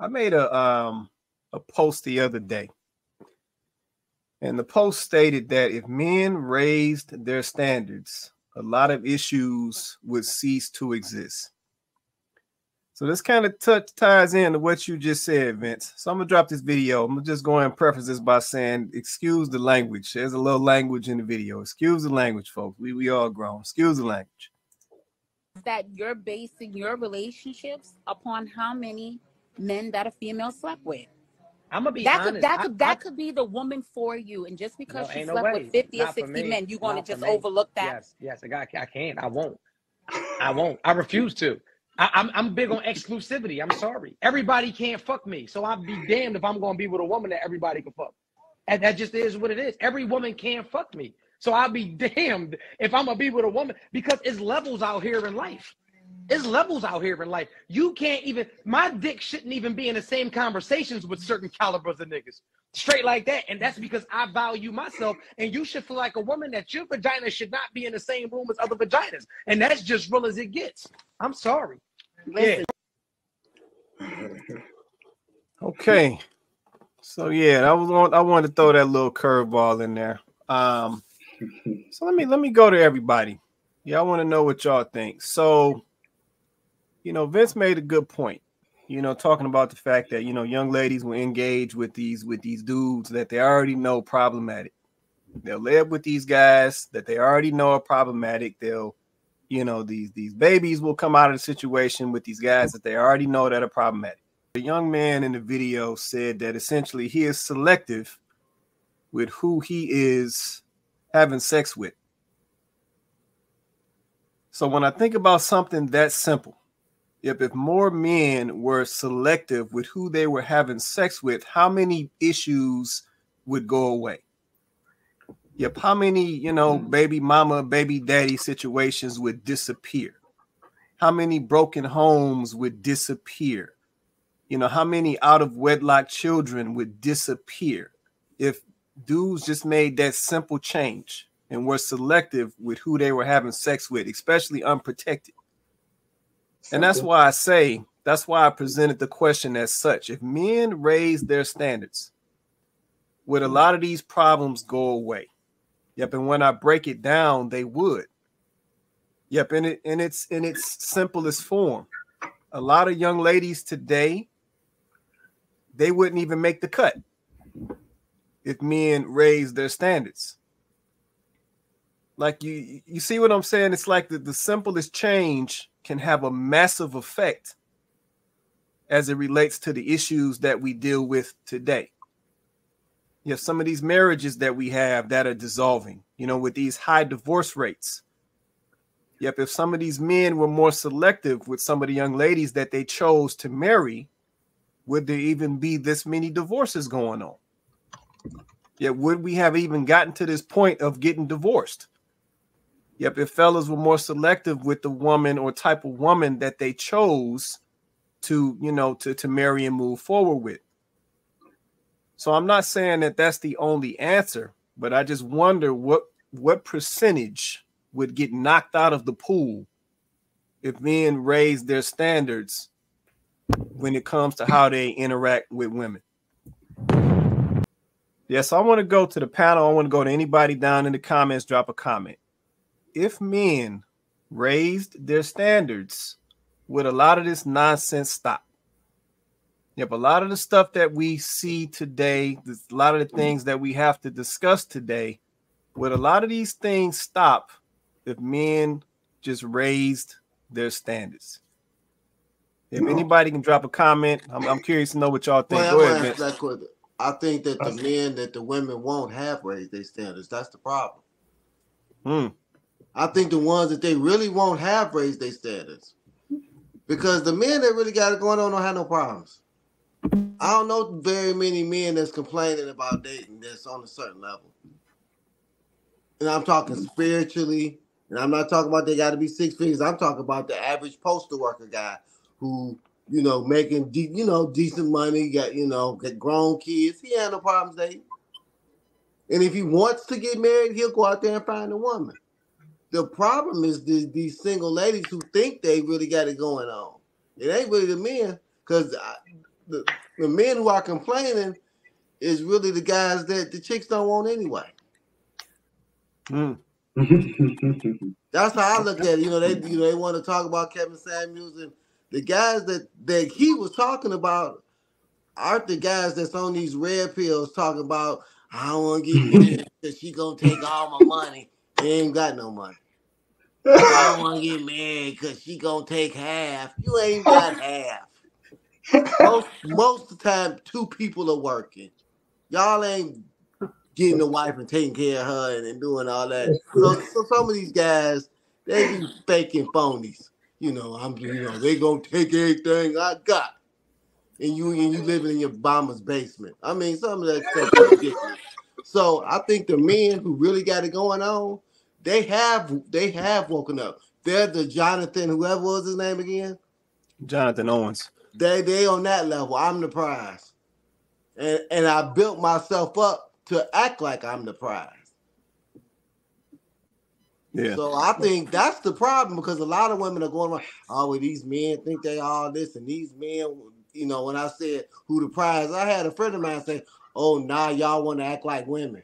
I made a post the other day, and the post stated that if men raised their standards, a lot of issues would cease to exist. So this kind of ties into what you just said, Vince. So I'm gonna drop this video. I'm just going to preface this by saying, excuse the language. There's a little language in the video. Excuse the language, folks. We all grown. Excuse the language. That you're basing your relationships upon how many men that a female slept with. I'm gonna be honest. That could be the woman for you, and just because she slept with 50 or 60 men, you're going to just overlook that. Yes, I can't. I won't. I refuse to. I'm big on exclusivity. I'm sorry. Everybody can't fuck me, so I'd be damned if I'm gonna be with a woman that everybody can fuck. And that just is what it is. Every woman can't fuck me, so I'll be damned if I'm gonna be with a woman, because it's levels out here in life. It's levels out here in life. You can't even, my dick shouldn't even be in the same conversations with certain calibers of niggas. Straight like that. And that's because I value myself. And you should feel like a woman that your vagina should not be in the same room as other vaginas. And that's just real as it gets. I'm sorry. Listen. Yeah. Okay. So yeah, I wanted to throw that little curveball in there. So let me go to everybody. Yeah, I want to know what y'all think. So, Vince made a good point, talking about the fact that, young ladies will engage with these dudes that they already know problematic. They'll live with these guys that they already know are problematic. They'll, these babies will come out of the situation with these guys that they already know that are problematic. The young man in the video said that essentially he is selective with who he is having sex with. So when I think about something that simple, if more men were selective with who they were having sex with, how many issues would go away? How many, baby mama, baby daddy situations would disappear? How many broken homes would disappear? How many out of wedlock children would disappear if dudes just made that simple change and were selective with who they were having sex with, especially unprotected? And that's why I presented the question as such. If men raise their standards, would a lot of these problems go away? Yep. And when I break it down, they would. Yep. In its simplest form, a lot of young ladies today, they wouldn't even make the cut if men raise their standards. Like you see what I'm saying? It's like the simplest change can have a massive effect as it relates to the issues that we deal with today. Some of these marriages that we have that are dissolving, with these high divorce rates. If some of these men were more selective with some of the young ladies that they chose to marry, would there even be this many divorces going on? Would we have even gotten to this point of getting divorced? If fellas were more selective with the woman or type of woman that they chose to marry and move forward with. So I'm not saying that that's the only answer, but I just wonder what percentage would get knocked out of the pool if men raise their standards when it comes to how they interact with women. So I want to go to the panel. I want to go to anybody down in the comments. Drop a comment. If men raised their standards, would a lot of this nonsense stop? A lot of the stuff that we see today, a lot of the things that we have to discuss today, would a lot of these things stop if men just raised their standards? If anybody can drop a comment, I'm curious to know what y'all think. Go ahead, Vince. I think that the men that the women won't have raised their standards. That's the problem. I think the ones that they really won't have raised their standards. Because the men that really got it going on don't have no problems. I don't know very many men that's complaining about dating that's on a certain level. And I'm talking spiritually, and I'm not talking about they got to be 6 figures. I'm talking about the average postal worker guy who, making, decent money, got grown kids. He ain't no problems dating. And if he wants to get married, he'll go out there and find a woman. The problem is these single ladies who think they really got it going on. It ain't really the men, because the men who are complaining is really the guys that the chicks don't want anyway. That's how I look at it. They want to talk about Kevin Samuels, and the guys that he was talking about aren't the guys that's on these red pills talking about, I don't want to get married because she gonna take all my money. They ain't got no money. I don't want to get married because she gonna take half. You ain't got half. Most of the time, two people are working. Y'all ain't getting a wife and taking care of her and doing all that. So some of these guys, they be faking phonies. They gonna take everything I got, and you living in your mama's basement. I mean, some of that stuff is ridiculous. So I think the men who really got it going on, they have woken up. They're the Jonathan, whoever was his name again, Jonathan Owens. They on that level. I'm the prize, and I built myself up to act like I'm the prize. Yeah. So I think that's the problem, because a lot of women are going around, oh, well, these men think they all this, and these men, when I said who the prize, I had a friend of mine say, oh, now y'all want to act like women.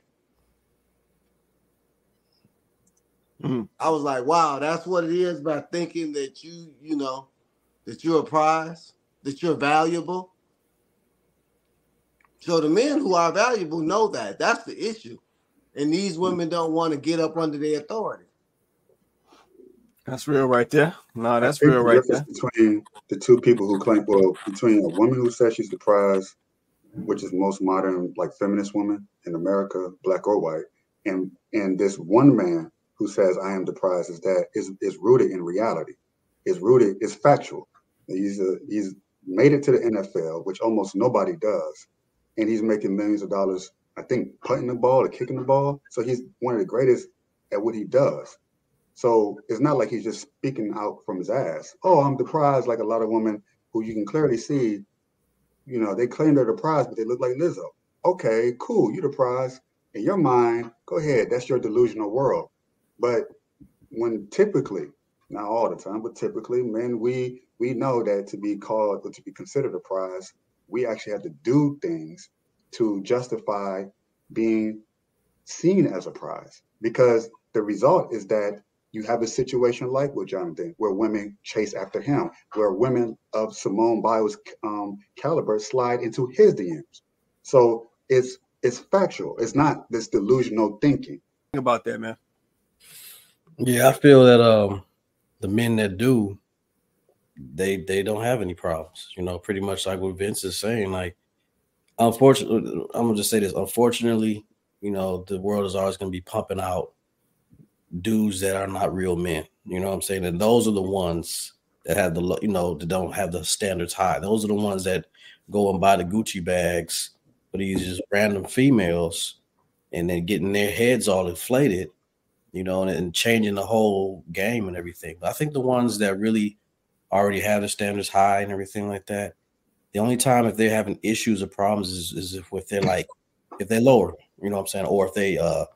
Mm-hmm. I was like, wow, that's what it is by thinking that that you're a prize, that you're valuable. So the men who are valuable know that. That's the issue. And these women don't want to get up under their authority. That's real right there. No, that's real right there. Between the two people who claim, between a woman who says she's the prize, which is most modern, like feminist woman in America, black or white, and this one man who says I am the prize, is rooted in reality. It's factual. He's made it to the NFL, which almost nobody does, and he's making millions of dollars, I think, putting the ball or kicking the ball. So he's one of the greatest at what he does. So it's not like he's just speaking out from his ass. Oh, I'm the prize, like a lot of women who you can clearly see, they claim they're the prize, but they look like Lizzo. Okay, cool, you're the prize. In your mind, go ahead, that's your delusional world. But when typically, not all the time, but typically, men, we know that to be called or to be considered a prize, we actually have to do things to justify being seen as a prize. Because the result is that you have a situation like with Jonathan, where women chase after him, where women of Simone Biles' caliber slide into his DMs. So it's factual. It's not this delusional thinking. Think about that, man. Yeah, I feel that the men that do, they don't have any problems. Pretty much like what Vince is saying. Like, unfortunately, I'm gonna just say this. Unfortunately, the world is always gonna be pumping out dudes that are not real men. You know what I'm saying? And those are the ones that have that don't have the standards high. Those are the ones that go and buy the Gucci bags for these just random females, and then getting their heads all inflated, and changing the whole game and everything. But I think the ones that really already have the standards high and everything like that, the only time if they're having issues or problems is if they're if they're lower, you know what I'm saying? Or if they are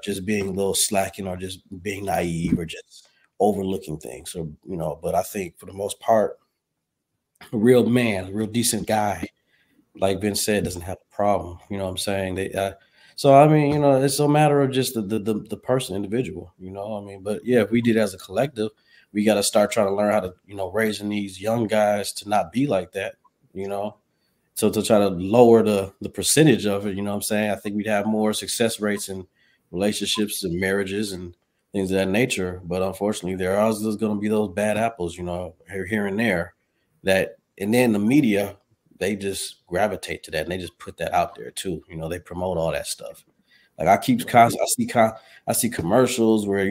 just being a little slacking, or just being naive, or just overlooking things. Or, but I think for the most part, a real man, a real decent guy, like Vince said, doesn't have a problem. You know what I'm saying? So I mean, it's a matter of just the person, individual, I mean, but yeah, if we did as a collective, we got to start trying to learn how to, raising these young guys to not be like that, so to try to lower the percentage of it, you know what I'm saying? I think we'd have more success rates in relationships and marriages and things of that nature. But unfortunately, there are always going to be those bad apples, here and there, and then the media, they just gravitate to that, and they just put that out there too. They promote all that stuff. Like I see commercials where,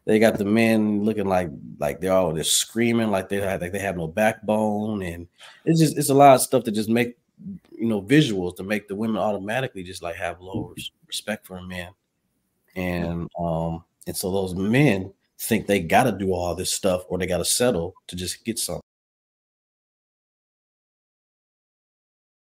they got the men looking like they're screaming, like they have no backbone. And it's a lot of stuff that just make, visuals to make the women automatically just like have low respect for a man. And so those men think they got to do all this stuff, or they got to settle to just get something.